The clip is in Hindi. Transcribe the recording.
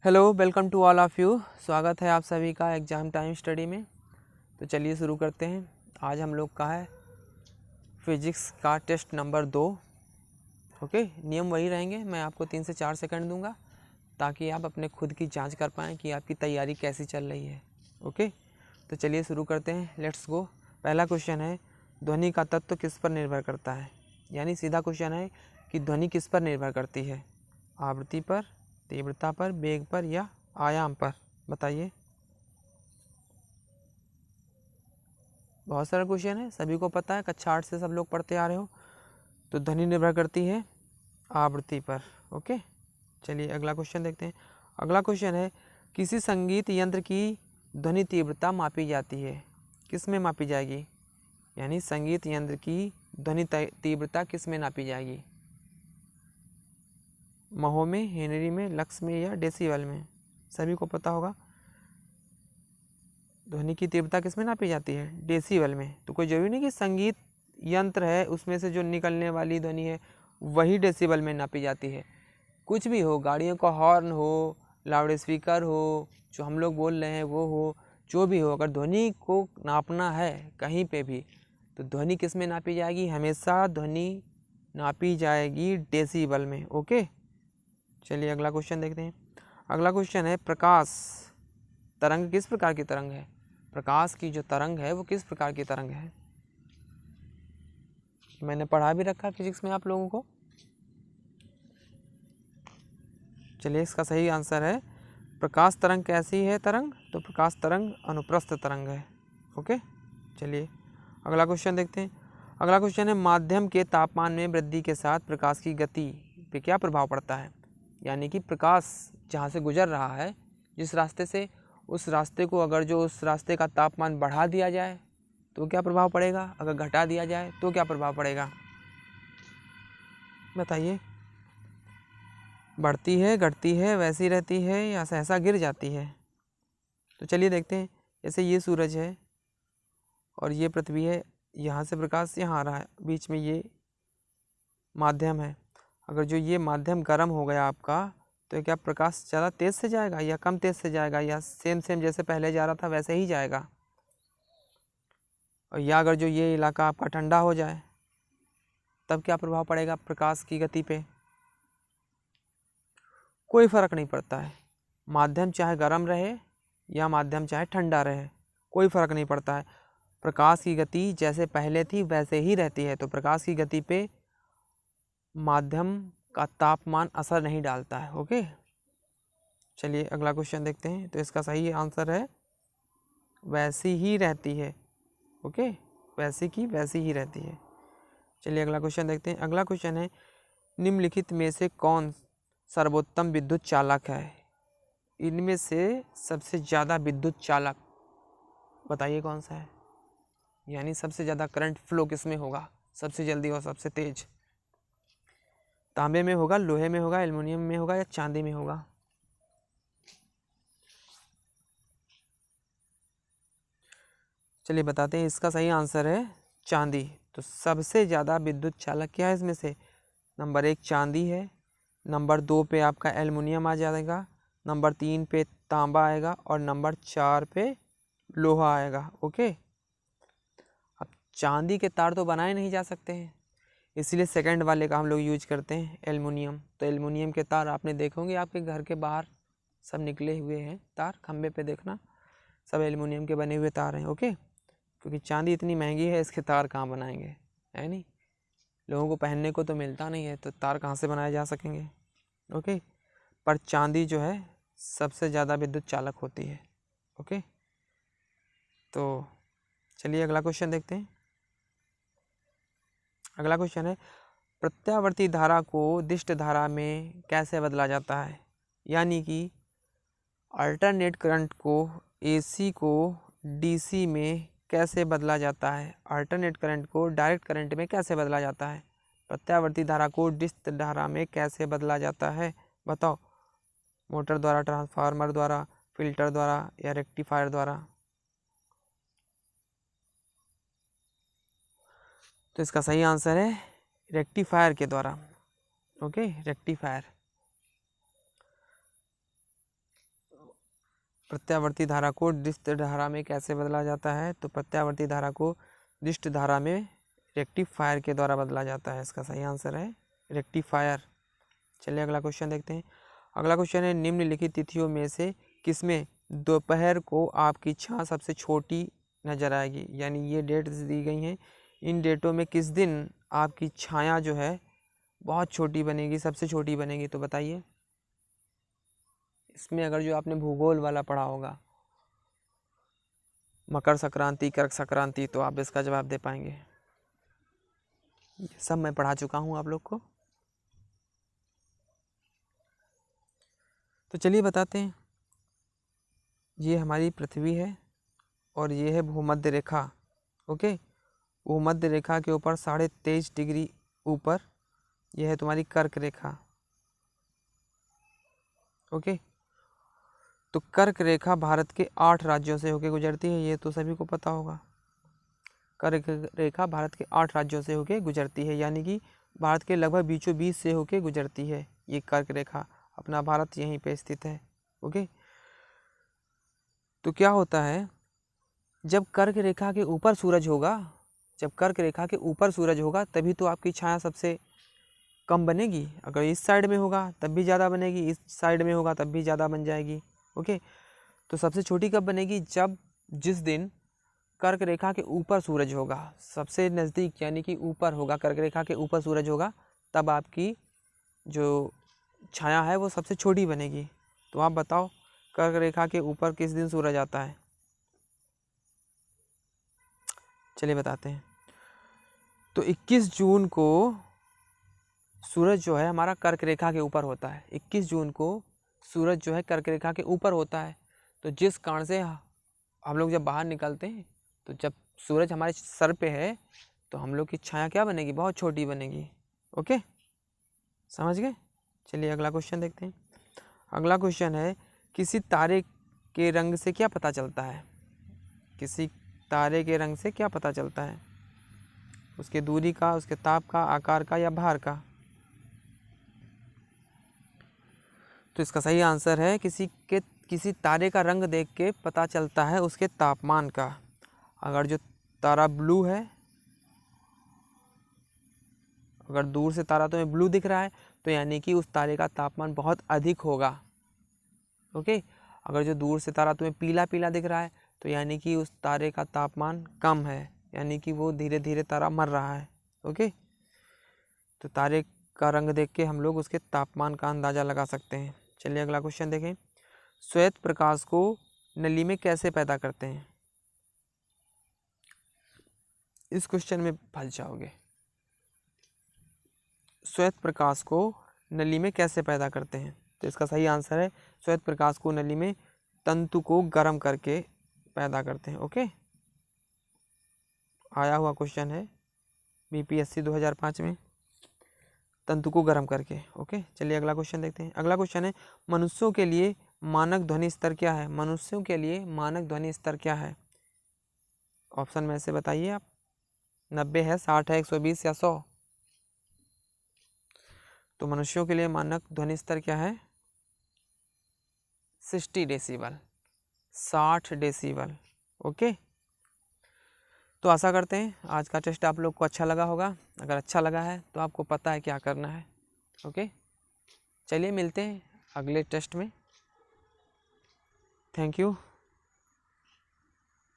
Hello, welcome to all of you. स्वागत है आप सभी का एग्ज़ाम टाइम स्टडी में। तो चलिए शुरू करते हैं। आज हम लोग का है फिज़िक्स का टेस्ट नंबर 2। ओके, नियम वही रहेंगे। मैं आपको 3 से 4 सेकंड दूंगा ताकि आप अपने खुद की जांच कर पाएँ कि आपकी तैयारी कैसी चल रही है। ओके, तो चलिए शुरू करते हैं। Let's go. पहला क्वेश्चन है, ध्वनि का तत्व किस पर निर्भर करता है। यानी सीधा क्वेश्चन है कि ध्वनि किस पर निर्भर करती है, आवृत्ति पर, तीव्रता पर, वेग पर या आयाम पर। बताइए। बहुत सारा क्वेश्चन है, सभी को पता है, कक्षा 8 से सब लोग पढ़ते आ रहे हो। तो ध्वनि निर्भर करती है आवृत्ति पर। ओके, चलिए अगला क्वेश्चन देखते हैं। अगला क्वेश्चन है, किसी संगीत यंत्र की ध्वनि तीव्रता मापी जाती है। किस में मापी जाएगी? यानी संगीत यंत्र की ध्वनि तीव्रता किस में नापी जाएगी? महो में, हेनरी में, लक्स में या डेसिबल में? सभी को पता होगा ध्वनि की तीव्रता किस में नापी जाती है? डेसिबल में। तो कोई जरूरी नहीं कि संगीत यंत्र है उसमें से जो निकलने वाली ध्वनि है वही डेसिबल में नापी जाती है। कुछ भी हो, गाड़ियों का हॉर्न हो, लाउड स्पीकर हो, जो हम लोग बोल रहे हैं वो हो, जो भी हो, अगर ध्वनि को नापना है कहीं पे भी तो ध्वनि किस में नापी जाएगी? हमेशा ध्वनि नापी जाएगी डेसिबल में। ओके, चलिए अगला क्वेश्चन देखते हैं। अगला क्वेश्चन है, प्रकाश तरंग किस प्रकार की तरंग है? प्रकाश की जो तरंग है वो किस प्रकार की तरंग है? मैंने पढ़ा भी रखा फिजिक्स में आप लोगों को। चलिए इसका सही आंसर है, प्रकाश तरंग कैसी है तरंग? तो प्रकाश तरंग अनुप्रस्थ तरंग है। ओके, चलिए अगला क्वेश्चन देखते हैं। अगला क्वेश्चन है, माध्यम के तापमान में वृद्धि के साथ प्रकाश की गति पे क्या प्रभाव पड़ता है? यानी कि प्रकाश जहाँ से गुजर रहा है जिस रास्ते से, उस रास्ते को अगर जो उस रास्ते का तापमान बढ़ा दिया जाए तो क्या प्रभाव पड़ेगा, अगर घटा दिया जाए तो क्या प्रभाव पड़ेगा? बताइए। बढ़ती है, घटती है, वैसी रहती है या सहसा गिर जाती है? तो चलिए देखते हैं। जैसे ये सूरज है और ये पृथ्वी है, यहाँ से प्रकाश यहाँ आ रहा है, बीच में ये माध्यम है। अगर जो ये माध्यम गर्म हो गया आपका तो क्या प्रकाश ज़्यादा तेज़ से जाएगा या कम तेज़ से जाएगा या सेम सेम जैसे पहले जा रहा था वैसे ही जाएगा? और या अगर जो ये इलाका आपका ठंडा हो जाए तब क्या प्रभाव पड़ेगा प्रकाश की गति पे? कोई फ़र्क नहीं पड़ता है। माध्यम चाहे गर्म रहे या माध्यम चाहे ठंडा रहे, कोई फ़र्क नहीं पड़ता है। प्रकाश की गति जैसे पहले थी वैसे ही रहती है। तो प्रकाश की गति पे माध्यम का तापमान असर नहीं डालता है। ओके, चलिए अगला क्वेश्चन देखते हैं। तो इसका सही आंसर है वैसी ही रहती है। ओके, वैसी की वैसी ही रहती है। चलिए अगला क्वेश्चन देखते हैं। अगला क्वेश्चन है, निम्नलिखित में से कौन सर्वोत्तम विद्युत चालक है? इनमें से सबसे ज़्यादा विद्युत चालक बताइए कौन सा है? यानी सबसे ज़्यादा करंट फ्लो किस में होगा सबसे जल्दी और सबसे तेज? तांबे में होगा, लोहे में होगा, एल्युमिनियम में होगा या चांदी में होगा? चलिए बताते हैं। इसका सही आंसर है चांदी। तो सबसे ज़्यादा विद्युत चालक क्या है इसमें से? नंबर 1 चांदी है, नंबर 2 पे आपका एल्युमिनियम आ जाएगा, नंबर 3 पे तांबा आएगा और नंबर 4 पे लोहा आएगा। ओके, अब चांदी के तार तो बनाए नहीं जा सकते हैं, इसलिए सेकंड वाले का हम लोग यूज करते हैं एल्युमिनियम। तो एल्युमिनियम के तार आपने देखे होंगे आपके घर के बाहर सब निकले हुए हैं तार, खंबे पे देखना सब एल्युमिनियम के बने हुए तार हैं। ओके, क्योंकि चांदी इतनी महंगी है इसके तार कहाँ बनाएंगे, है नहीं, लोगों को पहनने को तो मिलता नहीं है तो तार कहाँ से बनाए जा सकेंगे। ओके, पर चांदी जो है सबसे ज़्यादा विद्युत चालक होती है। ओके, तो चलिए अगला क्वेश्चन देखते हैं। अगला क्वेश्चन है, प्रत्यावर्ती धारा को दिष्ट धारा में कैसे बदला जाता है? यानी कि अल्टरनेट करंट को एसी को डीसी में कैसे बदला जाता है? अल्टरनेट करंट को डायरेक्ट करंट में कैसे बदला जाता है? प्रत्यावर्ती धारा को दिष्ट धारा में कैसे बदला जाता है? बताओ। मोटर द्वारा, ट्रांसफार्मर द्वारा, फिल्टर द्वारा या रेक्टिफायर द्वारा? तो इसका सही आंसर है रेक्टिफायर के द्वारा। Okay, rectifier. प्रत्यावर्ती धारा को डिस्च धारा में कैसे बदला जाता है? तो प्रत्यावर्ती धारा को डिस्च धारा में रेक्टिफायर के द्वारा बदला जाता है। इसका सही आंसर है रेक्टिफायर। चलिए अगला क्वेश्चन देखते हैं। अगला क्वेश्चन है निम्नलिखित तिथियों में से किसमें दोपहर को आपकी छां सबसे छोटी नजर आएगी? यानी ये डेट दी गई हैं, इन डेटों में किस दिन आपकी छाया जो है बहुत छोटी बनेगी, सबसे छोटी बनेगी? तो बताइए। इसमें अगर जो आपने भूगोल वाला पढ़ा होगा, मकर संक्रांति, कर्क संक्रांति, तो आप इसका जवाब दे पाएंगे। ये सब मैं पढ़ा चुका हूँ आप लोग को। तो चलिए बताते हैं। ये हमारी पृथ्वी है और ये है भूमध्य रेखा। ओके, भूमध्य रेखा के ऊपर 23.5 डिग्री ऊपर यह है तुम्हारी कर्क रेखा। ओके, तो कर्क रेखा भारत के 8 राज्यों से होकर गुजरती है, ये तो सभी को पता होगा। कर्क रेखा भारत के 8 राज्यों से होकर गुजरती है, यानी कि भारत के लगभग बीचों बीच से होकर गुजरती है ये कर्क रेखा। अपना भारत यहीं पे स्थित है। ओके, तो क्या होता है, जब कर्क रेखा के ऊपर सूरज होगा, जब कर्क रेखा के ऊपर सूरज होगा तभी तो आपकी छाया सबसे कम बनेगी। अगर इस साइड में होगा तब भी ज़्यादा बनेगी, इस साइड में होगा तब भी ज़्यादा बन जाएगी। ओके, तो सबसे छोटी कब बनेगी? जब जिस दिन कर्क रेखा के ऊपर सूरज होगा, सबसे नज़दीक यानी कि ऊपर होगा, कर्क रेखा के ऊपर सूरज होगा, तब आपकी जो छाया है वो सबसे छोटी बनेगी। तो आप बताओ कर्क रेखा के ऊपर किस दिन सूरज आता है? चलिए बताते हैं। तो 21 जून को सूरज जो है हमारा कर्क रेखा के ऊपर होता है। 21 जून को सूरज जो है कर्क रेखा के ऊपर होता है। तो जिस कारण से हम लोग जब बाहर निकलते हैं तो जब सूरज हमारे सर पे है तो हम लोग की छाया क्या बनेगी? बहुत छोटी बनेगी। ओके, समझ गए? चलिए अगला क्वेश्चन देखते हैं। अगला क्वेश्चन है किसी तारे के रंग से क्या पता चलता है? किसी तारे के रंग से क्या पता चलता है? उसके दूरी का, उसके ताप का, आकार का या भार का? तो इसका सही आंसर है किसी तारे का रंग देख के पता चलता है उसके तापमान का। अगर जो तारा ब्लू है, अगर दूर से तारा तुम्हें ब्लू दिख रहा है तो यानी कि उस तारे का तापमान बहुत अधिक होगा। ओके, अगर जो दूर से तारा तुम्हें पीला पीला दिख रहा है तो यानी कि उस तारे का तापमान कम है, यानी कि वो धीरे धीरे तारा मर रहा है। ओके, तो तारे का रंग देख के हम लोग उसके तापमान का अंदाज़ा लगा सकते हैं। चलिए अगला क्वेश्चन देखें। श्वेत प्रकाश को नली में कैसे पैदा करते हैं? इस क्वेश्चन में फंस जाओगे। श्वेत प्रकाश को नली में कैसे पैदा करते हैं? तो इसका सही आंसर है श्वेत प्रकाश को नली में तंतु को गर्म करके पैदा करते हैं। ओके, आया हुआ क्वेश्चन है बीपीएससी 2005 में, तंतु को गर्म करके। ओके, चलिए अगला क्वेश्चन देखते हैं। अगला क्वेश्चन है मनुष्यों के लिए मानक ध्वनि स्तर क्या है? मनुष्यों के लिए मानक ध्वनि स्तर क्या है? ऑप्शन में से बताइए आप। 90 है, 60 है, 120 या 100? तो मनुष्यों के लिए मानक ध्वनि स्तर क्या है? 60 डेसिबल, 60 डेसिबल। ओके, तो आशा करते हैं आज का टेस्ट आप लोग को अच्छा लगा होगा। अगर अच्छा लगा है तो आपको पता है क्या करना है। ओके, चलिए मिलते हैं अगले टेस्ट में। Thank you.